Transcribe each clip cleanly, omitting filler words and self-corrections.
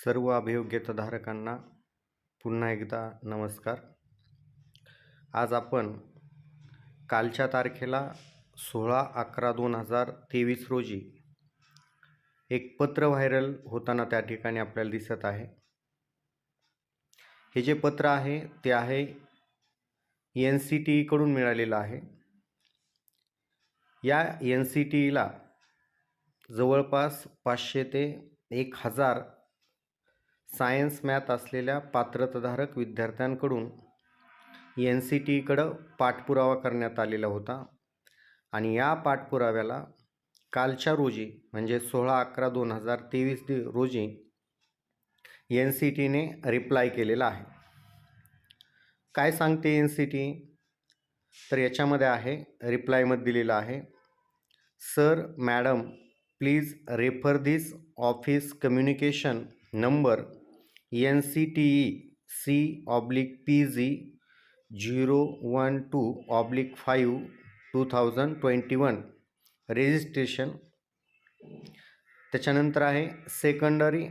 सर्व अभियोग्यताधारकांना पुन्हा एकदा नमस्कार. आज आपण कालच्या तारखेला 16/11/2023 रोजी एक पत्र व्हायरल होताना त्या ठिकाणी आपल्याला दिसत आहे. हे जे पत्र आहे ते आहे NCTE कडून मिळालेलं आहे. या NCTEला जवळपास 500 ते 1000 सायन्स मॅथ असलेल्या पात्रताधारक विद्यार्थ्यांकडून NCTEकडं पाठपुरावा करण्यात आलेला होता आणि या पाठपुराव्याला कालच्या रोजी म्हणजे 16/11/2023 रोजी NCTEने रिप्लाय केलेला आहे. काय सांगते NCTE? तर याच्यामध्ये आहे, रिप्लायमध्ये दिलेलं आहे, sir madam please refer this office communication number NCTE C/PG 012/5 2021 registration. त्याच्यानंतर आहे secondary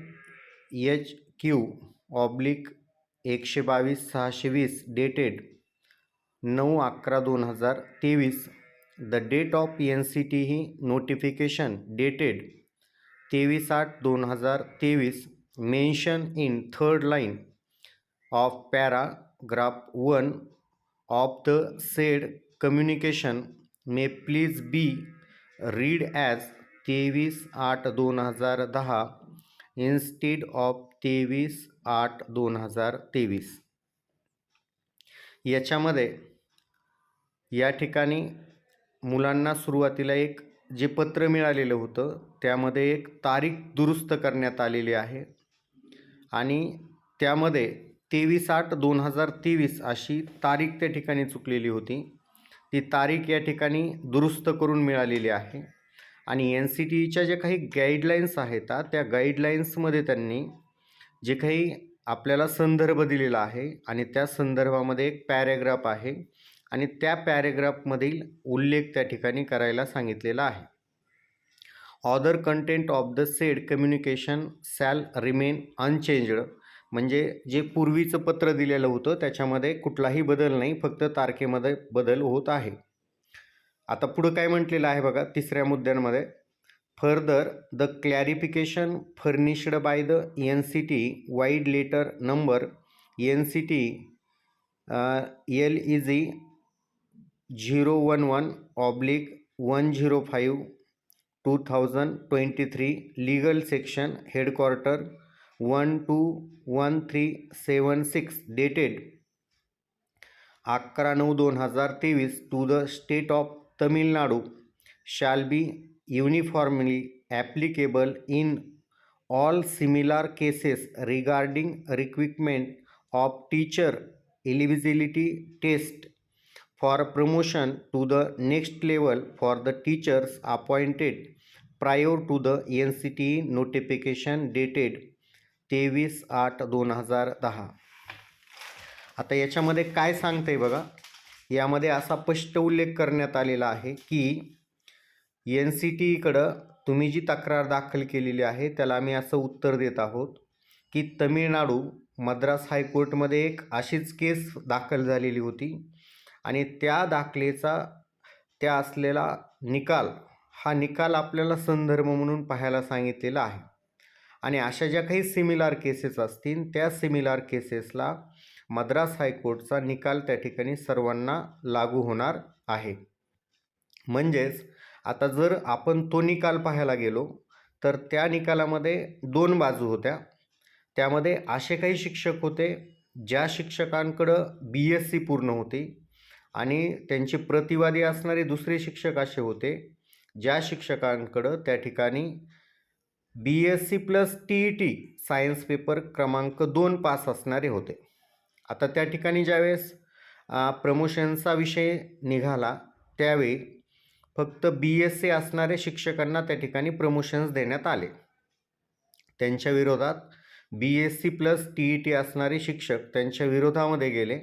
HQ/122/620 dated 9/11/2023. The date of NCTE notification dated 23/8/2023. Mention in third line of paragraph 1 of the said communication may please be read as 23/8/2010 instead of 23/8/2023. याच्यामध्ये या ठिकाणी मुलांना सुरुवातीला एक जे पत्र मिळालेलं होतं त्यामध्ये एक तारीख दुरुस्त करण्यात आलेली आहे आणि त्यामध्ये 23/8/2023 अशी तारीख त्या ठिकाणी चुकलेली होती. ती तारीख या ठिकाणी दुरुस्त करून मिळालेली आहे आणि NCTEच्या जे काही गाईडलाईन्स आहेत त्या गाईडलाईन्समध्ये त्यांनी जे काही आपल्याला संदर्भ दिलेला आहे आणि त्या संदर्भामध्ये एक पॅरेग्राफ आहे आणि त्या पॅरेग्राफमधील उल्लेख त्या ठिकाणी करायला सांगितलेला आहे. Other content of the sed communication shall remain unchanged. म्हणजे जे पूर्वीचं पत्र दिलेलं होतं त्याच्यामध्ये कुठलाही बदल नाही, फक्त तारखेमध्ये बदल होत आहे. आता पुढं काय म्हटलेलं आहे बघा, तिसऱ्या मुद्द्यांमध्ये, further the clarification furnished by the NCTE vide letter number NCTE LEG 011/105/2023 legal section headquarter 121376 dated 11/9/2023 to the state of Tamil Nadu shall be uniformly applicable in all similar cases regarding requirement of teacher eligibility test for promotion to the next level for the teachers appointed prior to the NCTE notification dated 23/8/2010. आता याच्यामध्ये काय सांगते बघा, यामध्ये असा स्पष्ट उल्लेख करण्यात आलेला आहे की NCTEकडं तुम्ही जी तक्रार दाखल केलेली आहे त्याला आम्ही असं उत्तर देत आहोत की तमिळनाडू मद्रास हायकोर्टमध्ये एक अशीच केस दाखल झालेली होती आणि त्या दाखलेचा त्या असलेला निकाल, हा निकाल आपल्याला संदर्भ म्हणून पाहायला सांगितलेला आहे आणि अशा ज्या काही सिमिलर केसेस असतील त्या सिमिलर केसेसला मद्रास हायकोर्टचा निकाल त्या ठिकाणी सर्वांना लागू होणार आहे. म्हणजेच आता जर आपण तो निकाल पाहायला गेलो तर त्या निकालामध्ये दोन बाजू होत्या. त्यामध्ये असे काही शिक्षक होते ज्या शिक्षकांकडं BSc पूर्ण होती आणि त्यांचे प्रतिवादी असणारे दुसरे शिक्षक असे होते ज्या शिक्षकांकडं त्या ठिकाणी BSc + TET सायन्स पेपर क्रमांक 2 पास असणारे होते. आता त्या ठिकाणी ज्यावेळेस प्रमोशनचा विषय निघाला त्यावेळी फक्त BSc असणाऱ्या शिक्षकांना त्या ठिकाणी प्रमोशन्स देण्यात आले. त्यांच्या विरोधात BSc + TET असणारे शिक्षक त्यांच्या विरोधामध्ये गेले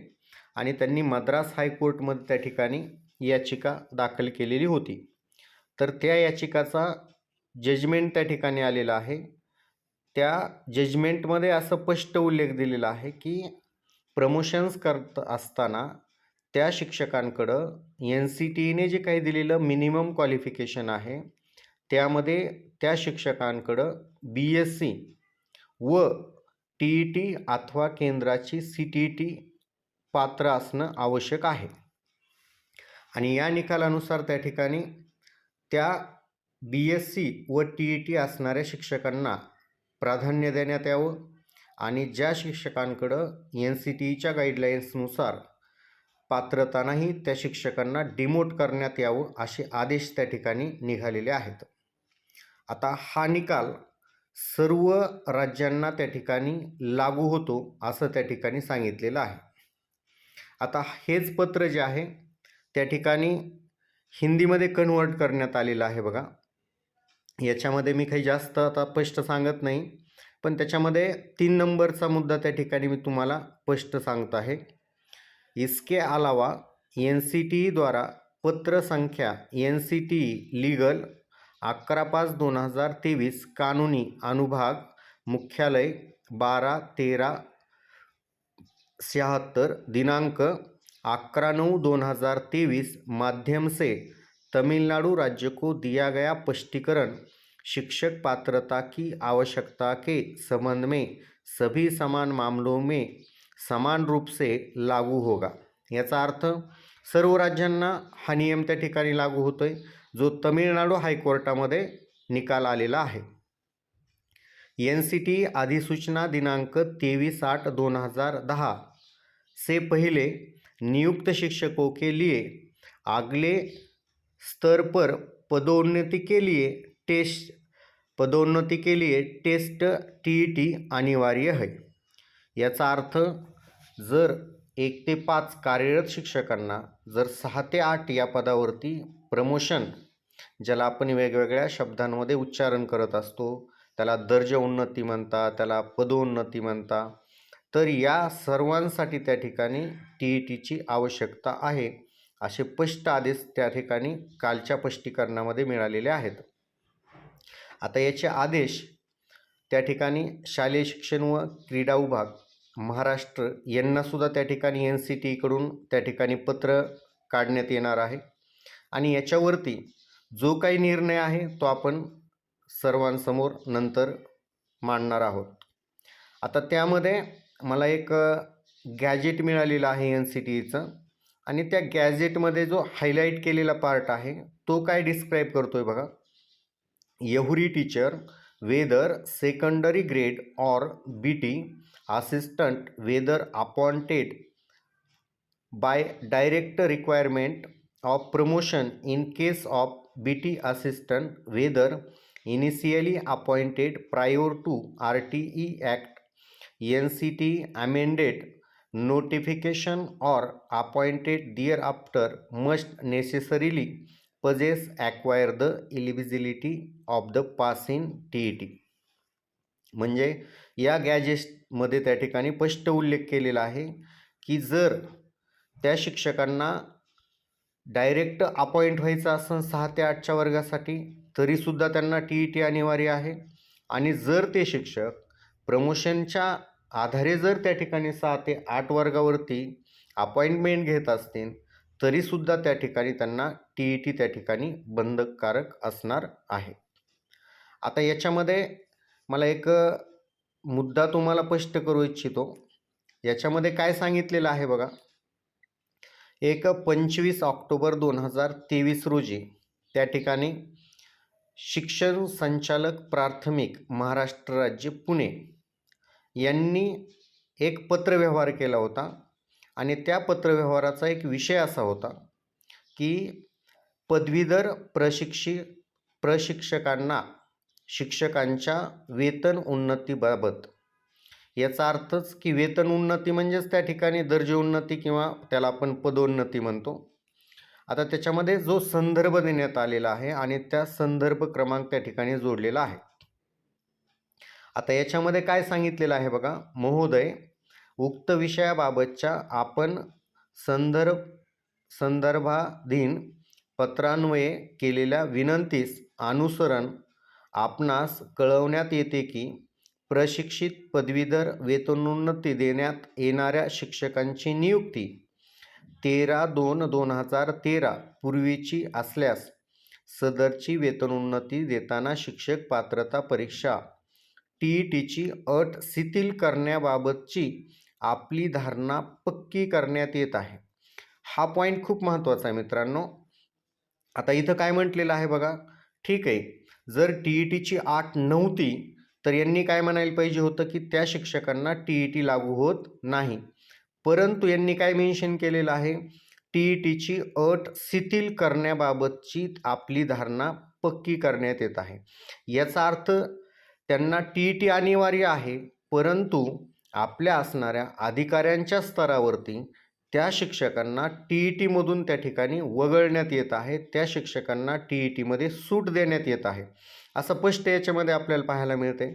आणि त्यांनी मद्रास हायकोर्टमध्ये त्या ठिकाणी याचिका दाखल केलेली होती. तर त्या याचिकाचा जजमेंट त्या ठिकाणी आलेला आहे त्या जजमेंटमध्ये असं स्पष्ट उल्लेख दिलेला आहे की प्रमोशन्स करत असताना त्या शिक्षकांकडं NCTEने जे काही दिलेलं मिनिमम क्वालिफिकेशन आहे त्यामध्ये त्या शिक्षकांकडं BSc व TET अथवा केंद्राची CTET पात्र असणं आवश्यक आहे. आणि या निकालानुसार त्या ठिकाणी त्या BSc व TET असणाऱ्या शिक्षकांना प्राधान्य देण्यात यावं आणि ज्या शिक्षकांकडं NCTEच्या गाईडलाईन्सनुसार पात्रता नाही त्या शिक्षकांना डिमोट करण्यात यावं असे आदेश त्या ठिकाणी निघालेले आहेत. आता हा निकाल सर्व राज्यांना त्या ठिकाणी लागू होतो असं त्या ठिकाणी सांगितलेलं आहे. आता हेच पत्र जे आहे त्या ठिकाणी हिंदीमध्ये कन्वर्ट करण्यात आलेलं आहे बघा. याच्यामध्ये मी काही जास्त आता स्पष्ट सांगत नाही, पण त्याच्यामध्ये 3 नंबरचा मुद्दा त्या ठिकाणी मी तुम्हाला स्पष्ट सांगतो आहे. इसके अलावा NCTE द्वारा पत्र संख्या NCTE लीगल 11/5/2023 कानूनी अनुभाग मुख्यालय 12/13/76 दिनांक 11/9/2023 माध्यम से तमिलनाडु राज्य को दिया गया स्पष्टीकरण शिक्षक पात्रता की आवश्यकता के संबंध में सभी समान मामलों में समान रूप से लागू होगा. याचा अर्थ सर्व राज्यांना हा नियम त्या ठिकाणी लागू होतोय जो तमिळनाडू हायकोर्टामध्ये निकाल आलेला आहे. NCTE अधिसूचना दिनांक 23/8/2010 से पहले नियुक्त शिक्षकों के लिए अगले स्तर पर पदोन्नति के लिए टेस्ट TET अनिवार्य है. याचा अर्थ जर 1 ते 5 कार्यरत शिक्षकांना जर 6 ते 8 या पदावरती प्रमोशन, ज्याला आपण वेगवेगळ्या शब्दांमध्ये उच्चारण करत असतो, त्याला दर्जा उन्नती म्हणतात, त्याला पदोन्नती म्हणतात, तर या सर्वांसाठी त्या ठिकाणी TETची आवश्यकता आहे असे स्पष्ट आदेश त्या ठिकाणी कालच्या स्पष्टीकरणामध्ये मिळालेले आहेत. आता याचे आदेश त्या ठिकाणी शालेय शिक्षण व क्रीडा विभाग महाराष्ट्र यांनासुद्धा त्या ठिकाणी NCTEकडून त्या ठिकाणी पत्र काढण्यात येणार आहे आणि याच्यावरती जो काही निर्णय आहे तो आपण सर्वांसमोर नंतर मांडणार आहोत. आता त्यामध्ये मला एक गॅजेट मिळालेलं आहे NCTEचं आणि त्या गॅजेटमध्ये जो हायलाईट केलेला पार्ट आहे तो काय डिस्क्राईब करतोय बघा. Every teacher whether secondary grade और BT assistant whether appointed by direct requirement of promotion in case of BT assistant whether initially appointed prior to RTE Act NCTE amended notification or appointed thereafter must necessarily possess acquire the eligibility of the passing TET. म्हणजे या गॅजेटमध्ये त्या ठिकाणी स्पष्ट उल्लेख केलेला आहे की जर त्या शिक्षकांना डायरेक्ट अपॉइंट व्हायचं असेल 6 ते 8च्या वर्गासाठी तरीसुद्धा त्यांना TET अनिवार्य आहे आणि जर ते शिक्षक प्रमोशनच्या आधारे जर त्या ठिकाणी 6 ते 8 वर्गावरती अपॉइंटमेंट घेत असतील तरीसुद्धा त्या ठिकाणी त्यांना TET त्या ठिकाणी बंधनकारक असणार आहे. आता याच्यामध्ये मला एक मुद्दा तुम्हाला स्पष्ट करू इच्छितो. याच्यामध्ये काय सांगितलेलं आहे बघा. एक 25 ऑक्टोबर 2023 रोजी त्या ठिकाणी शिक्षण संचालक प्राथमिक महाराष्ट्र राज्य पुणे यांनी एक पत्रव्यवहार केला होता आणि त्या पत्रव्यवहाराचा एक विषय असा होता की पदवीधर प्रशिक्षकांना शिक्षकांच्या वेतन उन्नतीबाबत. याचा अर्थच की वेतन उन्नती म्हणजेच त्या ठिकाणी दर्जा उन्नती किंवा त्याला आपण पदोन्नती म्हणतो. आता त्याच्यामध्ये जो संदर्भ देण्यात आलेला आहे आणि त्या संदर्भ क्रमांक त्या ठिकाणी जोडलेला आहे. आता याच्यामध्ये काय सांगितलेलं आहे बघा. महोदय, उक्त विषयाबाबतच्या आपण संदर्भाधीन पत्रान्वये केलेल्या विनंतीस अनुसरण आपणास कळवण्यात येते की प्रशिक्षित पदवीधर वेतनोन्नती देण्यात येणाऱ्या शिक्षकांची नियुक्ती 13/2/2013 पूर्वीची असल्यास सदरची वेतनोन्नती देताना शिक्षक पात्रता परीक्षा TETची अट शिथिल करण्याबाबतची आपली धारणा पक्की करण्यात येत आहे. हा पॉईंट खूप महत्त्वाचा आहे मित्रांनो. आता इथं काय म्हटलेलं आहे बघा. ठीक आहे, जर TETची अट नव्हती तर यांनी काय म्हणायला पाहिजे होतं की त्या शिक्षकांना TET लागू होत नाही. परंतु यांनी काय मेन्शन केलेलं आहे, TETची अट शिथिल करण्याबाबतची आपली धारणा पक्की करण्यात येत आहे. याचा अर्थ त्यांना TET अनिवार्य आहे, परंतु आपल्या असणाऱ्या अधिकाऱ्यांच्या स्तरावरती त्या शिक्षकांना TETमधून त्या ठिकाणी वगळण्यात येत आहे. त्या शिक्षकांना TETमध्ये सूट देण्यात येत आहे, असं स्पष्ट याच्यामध्ये आपल्याला पाहायला मिळते.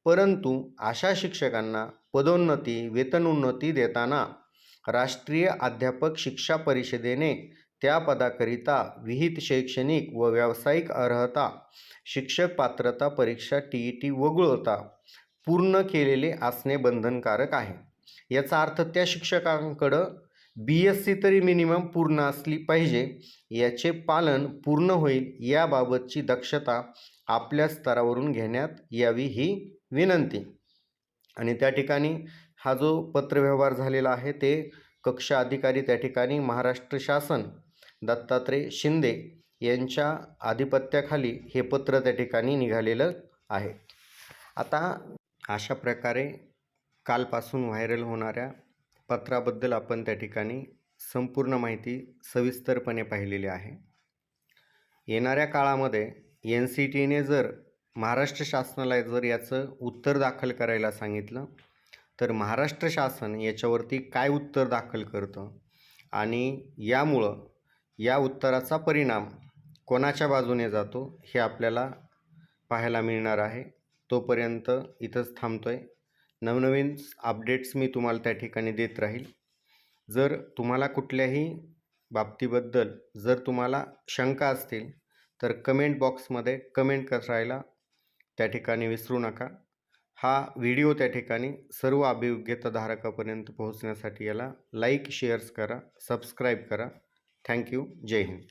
परंतु अशा शिक्षकांना पदोन्नती वेतनोन्नती देताना राष्ट्रीय अध्यापक शिक्षा परिषदेने त्या पदाकरिता विहित शैक्षणिक व व्यावसायिक अर्हता शिक्षक पात्रता परीक्षा TET वगळता पूर्ण केलेले असणे बंधनकारक आहे. याचा अर्थ त्या शिक्षकांकडं BSc तरी मिनिमम पूर्ण असली पाहिजे. याचे पालन पूर्ण होईल याबाबतची दक्षता आपल्या स्तरावरून घेण्यात यावी ही विनंती. आणि त्या ठिकाणी हा जो पत्रव्यवहार झालेला आहे ते कक्षा अधिकारी त्या ठिकाणी महाराष्ट्र शासन दत्तात्रय शिंदे यांच्या आधिपत्याखाली हे पत्र त्या ठिकाणी निघालेलं आहे. आता अशा प्रकारे कालपासून व्हायरल होणाऱ्या पत्राबद्दल आपण त्या ठिकाणी संपूर्ण माहिती सविस्तरपणे पाहिलेली आहे. येणाऱ्या काळामध्ये NCTने जर महाराष्ट्र शासनाला जर याचं उत्तर दाखल करायला सांगितलं तर महाराष्ट्र शासन याच्यावरती काय उत्तर दाखल करतं आणि यामुळं या उत्तराचा परिणाम कोणाच्या बाजूने जातो हे आपल्याला पाहायला मिळणार आहे. तोपर्यंत इथंच थांबतोय. नवनवीन अपडेट्स मी तुम्हाला त्या ठिकाणी देत राहील. जर तुम्हाला कुठल्याही बाबतीबद्दल जर तुम्हाला शंका असतील तर कमेंट बॉक्समध्ये कमेंट करायला त्या ठिकाणी विसरू नका. हा व्हिडिओ त्या ठिकाणी सर्व अभियोग्यताधारकापर्यंत पोहोचण्यासाठी याला लाईक शेअर्स करा, सबस्क्राईब करा. थँक्यू. जय हिंद.